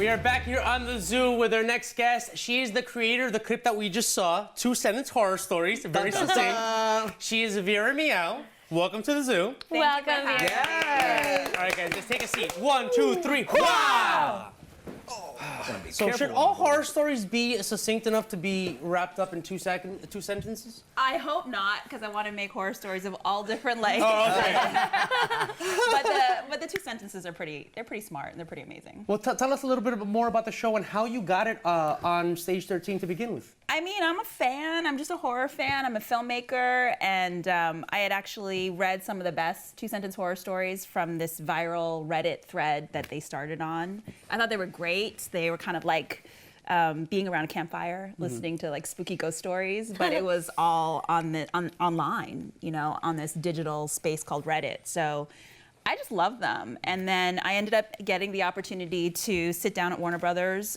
We are back here on the Zoo with our next guest. She is the creator of the clip that we just saw, 2-sentence horror stories, very succinct. She is Vera Miao. Welcome to the Zoo. Welcome. Yeah. All right, guys, just take a seat. 1, 2, 3. Wow! So should all horror stories be succinct enough to be wrapped up in 2 sentences? I hope not, because I want to make horror stories of all different lengths. Oh, okay. but the 2 sentences are they're pretty smart and they're pretty amazing. Well, tell us a little bit more about the show and how you got it on Stage 13 to begin with. I mean, I'm a fan. I'm just a horror fan. I'm a filmmaker, and I had actually read some of the best 2-sentence horror stories from this viral Reddit thread that they started on. I thought they were great. They were kind of like being around a campfire, listening to like spooky ghost stories, but it was all online, you know, on this digital space called Reddit. So I just love them. And then I ended up getting the opportunity to sit down at Warner Brothers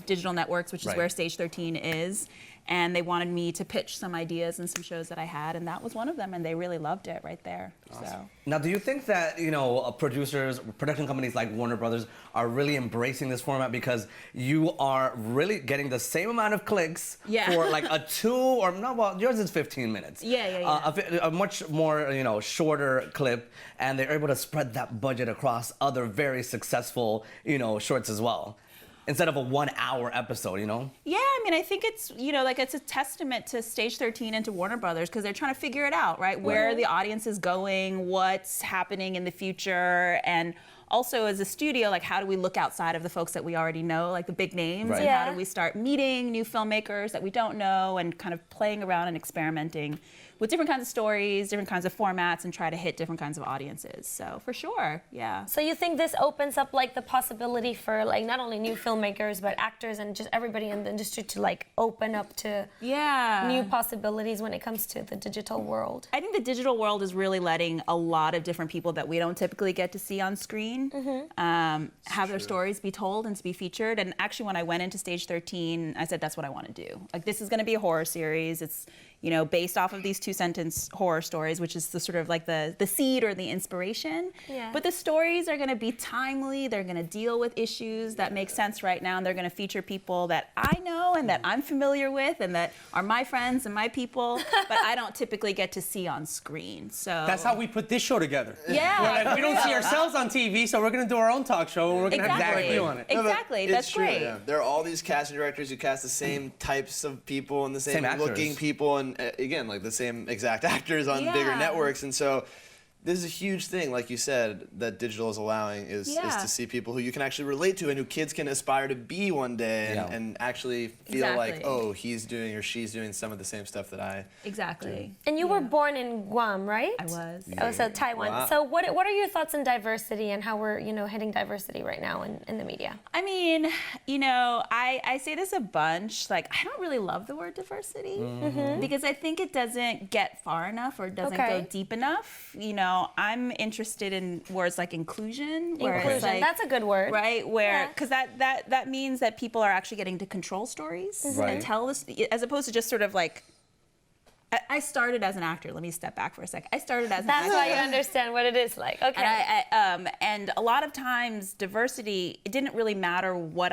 Digital Networks, which is where Stage 13 is. And they wanted me to pitch some ideas and some shows that I had, and that was one of them, and they really loved it right there. Awesome. So. Now, do you think that, you know, producers, production companies like Warner Brothers are really embracing this format because you are really getting the same amount of clicks for like a 2 or no, well, yours is 15 minutes. A much more, you know, shorter clip, and they're able to spread that budget across other very successful, you know, shorts as well, instead of a 1-hour episode, you know? Yeah, I mean, I think it's, you know, like it's a testament to Stage 13 and to Warner Brothers because they're trying to figure it out, right? Where the audience is going, what's happening in the future, and also as a studio, like how do we look outside of the folks that we already know, like the big names, and how do we start meeting new filmmakers that we don't know and kind of playing around and experimenting with different kinds of stories, different kinds of formats, and try to hit different kinds of audiences. So for sure, yeah. So you think this opens up like the possibility for like not only new filmmakers, but actors and just everybody in the industry to like open up to new possibilities when it comes to the digital world? I think the digital world is really letting a lot of different people that we don't typically get to see on screen have their stories be told and to be featured. And actually when I went into Stage 13, I said, that's what I want to do. Like this is going to be a horror series. It's, you know, based off of these 2-sentence horror stories, which is the sort of like the seed or the inspiration. But the stories are going to be timely. They're going to deal with issues that make sense right now, and they're going to feature people that I know and that I'm familiar with and that are my friends and my people, but I don't typically get to see on screen. So that's how we put this show together. Yeah. We're like, we don't see ourselves on TV, so we're going to do our own talk show, and we're going to have a view on it. Exactly. No, that's great. Yeah. There are all these casting directors who cast the same types of people and the same looking people, and again, like the same exact actors on bigger networks, and so this is a huge thing, like you said, that digital is allowing is to see people who you can actually relate to and who kids can aspire to be one day and actually feel like, oh, he's doing or she's doing some of the same stuff that I do. And you were born in Guam, right? I was. Oh, so Taiwan. Wow. So what are your thoughts on diversity and how we're, you know, hitting diversity right now in the media? I mean, you know, I say this a bunch, like I don't really love the word diversity because I think it doesn't get far enough or doesn't go deep enough, you know. I'm interested in words like inclusion. Inclusion, like, that's a good word. Right, where, because that means that people are actually getting to control stories and tell us, as opposed to just sort of like, I started as an actor. Let me step back for a sec. I started as an actor. That's why you understand what it is like. Okay. And a lot of times diversity, it didn't really matter what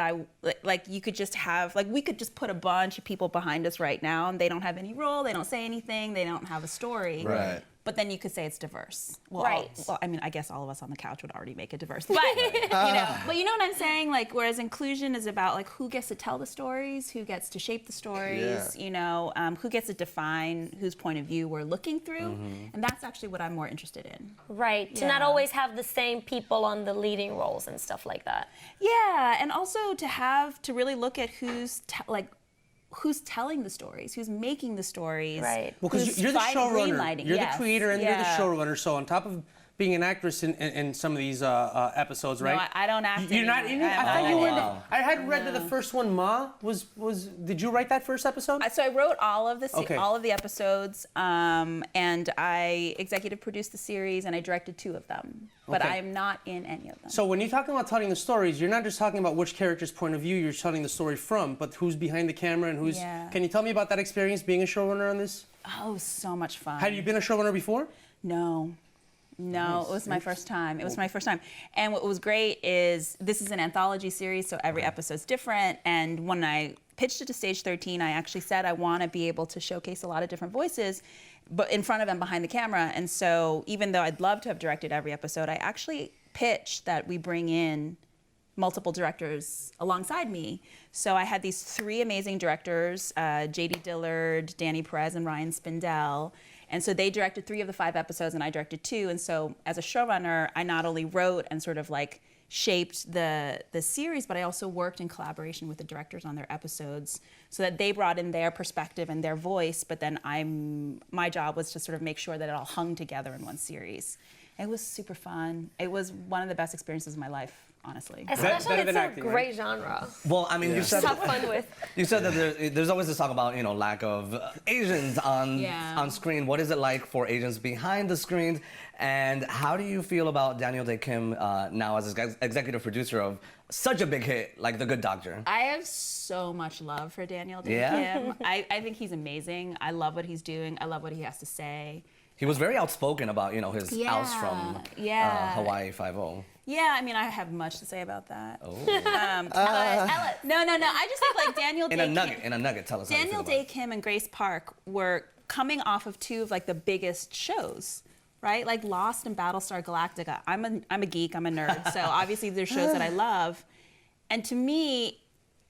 like you could just have, like we could just put a bunch of people behind us right now and they don't have any role, they don't say anything, they don't have a story. Right. But then you could say it's diverse. Well, right. I mean, I guess all of us on the couch would already make it diverse. But, you know, but you know what I'm saying? Like, whereas inclusion is about, like, who gets to tell the stories, who gets to shape the stories, you know, who gets to define whose point of view we're looking through. And that's actually what I'm more interested in. Right. To not always have the same people on the leading roles and stuff like that. Yeah. And also to really look at who's telling the stories, who's making the stories. Right. Well, because you're the showrunner, you're the creator, and you're the showrunner. So on top of being an actress in some of these episodes, right? No, I don't act. You're not in it? I thought you were in it. I had read that the first one, Ma, was. Did you write that first episode? So I wrote all of the episodes, and I executive produced the series, and I directed 2 of them. But I am not in any of them. So when you're talking about telling the stories, you're not just talking about which character's point of view you're telling the story from, but who's behind the camera and who's. Can you tell me about that experience being a showrunner on this? Oh, so much fun. Had you been a showrunner before? No. No, it was my first time. It was my first time. And what was great is this is an anthology series, so every episode's different. And when I pitched it to Stage 13, I actually said I want to be able to showcase a lot of different voices, but in front of and behind the camera. And so even though I'd love to have directed every episode, I actually pitched that we bring in multiple directors alongside me. So I had these 3 amazing directors, J.D. Dillard, Danny Perez, and Ryan Spindell. And so they directed 3 of the 5 episodes and I directed 2. And so as a showrunner, I not only wrote and sort of like shaped the series, but I also worked in collaboration with the directors on their episodes so that they brought in their perspective and their voice, but then my job was to sort of make sure that it all hung together in one series. It was super fun. It was one of the best experiences of my life, honestly. Especially it's a great genre. Well, I mean, you said have fun with. You said that there's always this talk about lack of Asians on screen. What is it like for Asians behind the screens, and how do you feel about Daniel Dae Kim now as executive producer of such a big hit like The Good Doctor? I have so much love for Daniel Dae Kim. I think he's amazing. I love what he's doing. I love what he has to say. He was very outspoken about his oust from Hawaii Five-0. Yeah, I mean, I have much to say about that. Oh. Tell it. No. I just think like Daniel Dae Kim. In a nugget, tell us. Daniel Dae Kim and Grace Park were coming off of 2 of like the biggest shows, right? Like Lost and Battlestar Galactica. I'm a geek. I'm a nerd. So obviously there's shows that I love, and to me,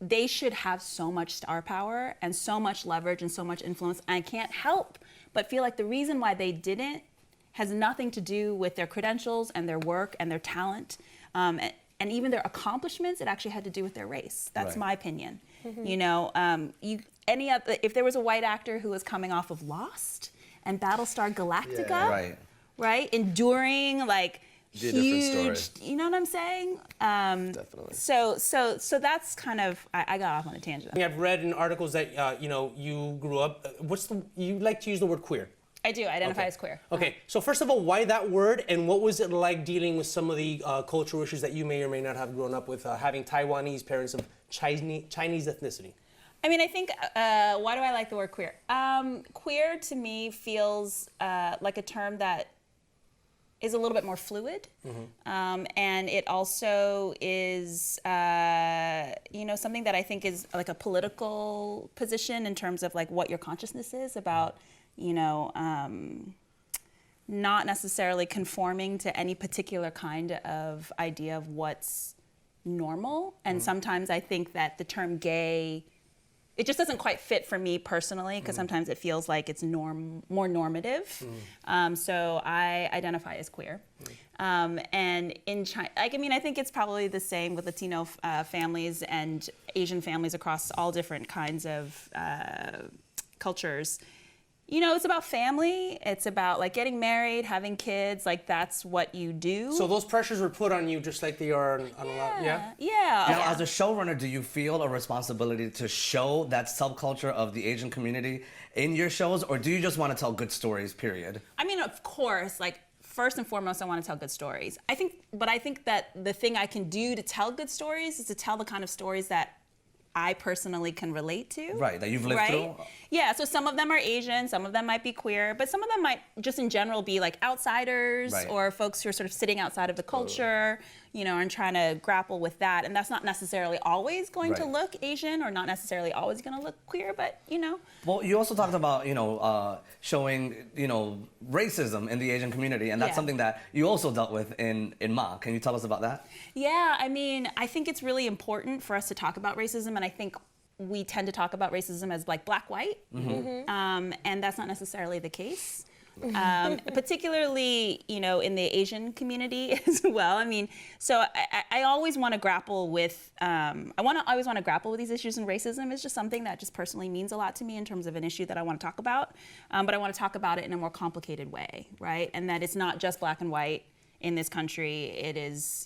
they should have so much star power and so much leverage and so much influence. And I can't help but feel like the reason why they didn't has nothing to do with their credentials and their work and their talent, and even their accomplishments. It actually had to do with their race. That's my opinion. If there was a white actor who was coming off of Lost and Battlestar Galactica, right, enduring like huge, you know what I'm saying? Definitely. So that's kind of, I got off on a tangent. I've read in articles that you grew up. You like to use the word queer? I do identify as queer. Okay, so first of all, why that word, and what was it like dealing with some of the cultural issues that you may or may not have grown up with, having Taiwanese parents of Chinese ethnicity? I mean, I think, why do I like the word queer? Queer to me feels like a term that is a little bit more fluid, and it also is, something that I think is like a political position in terms of like what your consciousness is about, not necessarily conforming to any particular kind of idea of what's normal. And sometimes I think that the term gay, it just doesn't quite fit for me personally, because sometimes it feels like it's more normative. So I identify as queer. And in China, I think it's probably the same with Latino families and Asian families across all different kinds of cultures. It's about family. It's about like getting married, having kids. Like that's what you do. So those pressures were put on you just like they are on a lot. Yeah. Now, as a showrunner, do you feel a responsibility to show that subculture of the Asian community in your shows, or do you just want to tell good stories? Period. I mean, of course, like first and foremost, I want to tell good stories. I think that the thing I can do to tell good stories is to tell the kind of stories that I personally can relate to. Right, that you've lived through. Yeah, so some of them are Asian, some of them might be queer, but some of them might just in general be like outsiders or folks who are sort of sitting outside of the culture, and trying to grapple with that. And that's not necessarily always going to look Asian or not necessarily always going to look queer, but Well, you also talked about, showing, racism in the Asian community, and that's something that you also dealt with in Ma. Can you tell us about that? Yeah, I mean, I think it's really important for us to talk about racism, and I think we tend to talk about racism as like black-white, and that's not necessarily the case. Particularly, in the Asian community as well. I mean, so I always want to grapple with, always want to grapple with these issues, and racism is just something that just personally means a lot to me in terms of an issue that I want to talk about. But I want to talk about it in a more complicated way, right? And that it's not just black and white in this country. It is,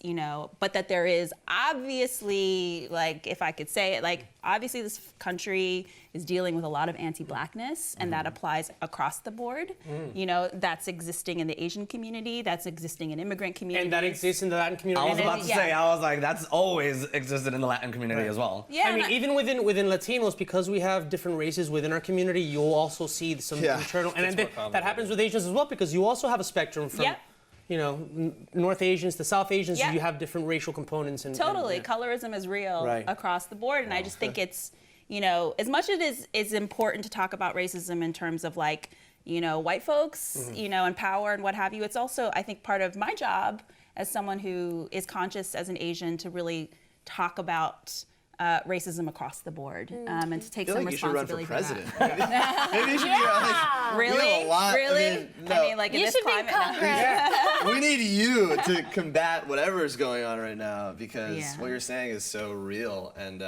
but that there is obviously, like, if I could say it, like, obviously this country is dealing with a lot of anti-blackness, and that applies across the board. That's existing in the Asian community, that's existing in immigrant communities. And that exists in the Latin community. I was about to say, I was like, that's always existed in the Latin community as well. Yeah, I mean, even within Latinos, because we have different races within our community, you'll also see some internal, and that happens with Asians as well, because you also have a spectrum from you know, North Asians to South Asians, you have different racial components. And, totally. Colorism is real across the board. And I just think it's, you know, as much as it is important to talk about racism in terms of like, you know, white folks, you know, and power and what have you, it's also, I think, part of my job as someone who is conscious as an Asian to really talk about racism across the board and to take some responsibility for that. Maybe you should be like, really? Really? I mean, no. I mean, like in this climate. We need you to combat whatever is going on right now because what you're saying is so real. And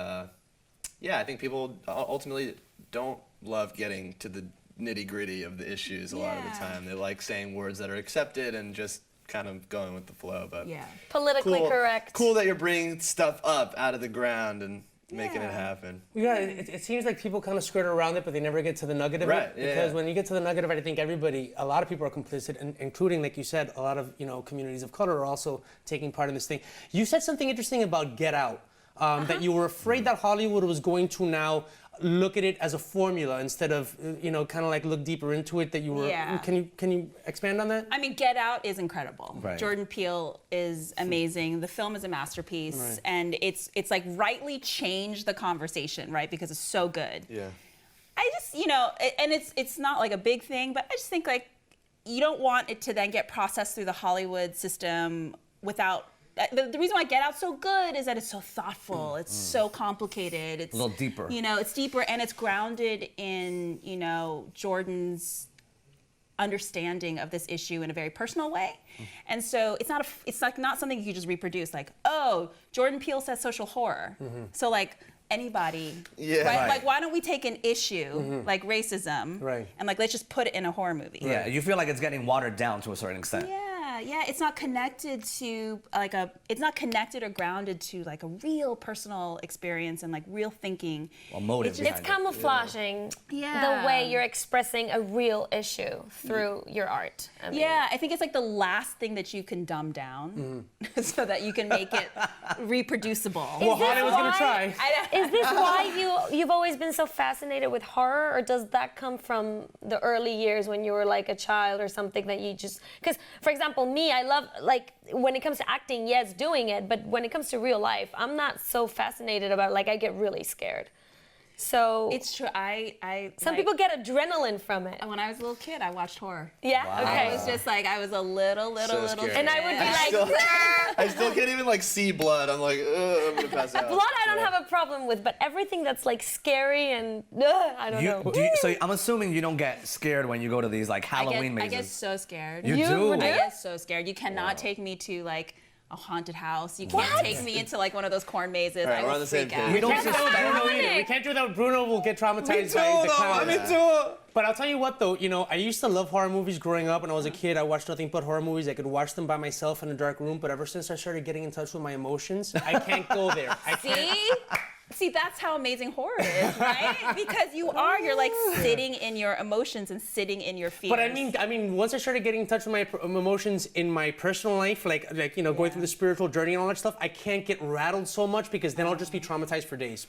yeah, I think people ultimately don't love getting to the nitty gritty of the issues a lot of the time. They like saying words that are accepted and just kind of going with the flow, but politically correct. Cool that you're bringing stuff up out of the ground and making it happen. Yeah, it seems like people kind of skirt around it, but they never get to the nugget of it. Because when you get to the nugget of it, I think a lot of people are complicit, and including, like you said, a lot of communities of color are also taking part in this thing. You said something interesting about Get Out, that you were afraid that Hollywood was going to now look at it as a formula instead of, kind of like look deeper into it, that you were, can you expand on that? I mean, Get Out is incredible. Right. Jordan Peele is amazing. The film is a masterpiece, and it's like rightly changed the conversation, right? Because it's so good. Yeah. I just, and it's not like a big thing, but I just think like, you don't want it to then get processed through the Hollywood system without. The reason why Get Out's so good is that it's so thoughtful. It's so complicated. It's a little deeper. It's deeper, and it's grounded in, Jordan's understanding of this issue in a very personal way. And so it's not something you just reproduce. Like, oh, Jordan Peele says social horror. So like anybody, right? Like, why don't we take an issue like racism, and like let's just put it in a horror movie? Yeah, you feel like it's getting watered down to a certain extent. Yeah, it's not connected to it's not connected or grounded to like a real personal experience and like real thinking. Well, motive. It's camouflaging the way you're expressing a real issue through your art. I think it's like the last thing that you can dumb down so that you can make it reproducible. Well, Hollywood's gonna try. Is this why you've always been so fascinated with horror, or does that come from the early years when you were like a child or something that you just, because for example, me, I love, like, when it comes to acting, yes, doing it, but when it comes to real life, I'm not so fascinated about, like, I get really scared. So it's true. Some people get adrenaline from it. When I was a little kid, I watched horror. Yeah. Wow. Okay. I was just like, I was a little kid. And I would be like, I still can't even like see blood. I'm like, I'm gonna pass out. Blood, I don't have a problem with, but everything that's like scary and I don't know. So I'm assuming you don't get scared when you go to these like Halloween mazes. I get so scared. You do? I get so scared. You cannot take me to like a haunted house. You can't take me into like one of those corn mazes. Right, I will freak out. We don't suspect Bruno either. We can't do that. Bruno will get traumatized by the clown. Me too. But I'll tell you what though, I used to love horror movies growing up. When I was a kid, I watched nothing but horror movies. I could watch them by myself in a dark room, but ever since I started getting in touch with my emotions, I can't go there. See, that's how amazing horror is, right? Because you're like sitting in your emotions and sitting in your fears. But I mean, once I started getting in touch with my emotions in my personal life, like going through the spiritual journey and all that stuff, I can't get rattled so much because then I'll just be traumatized for days.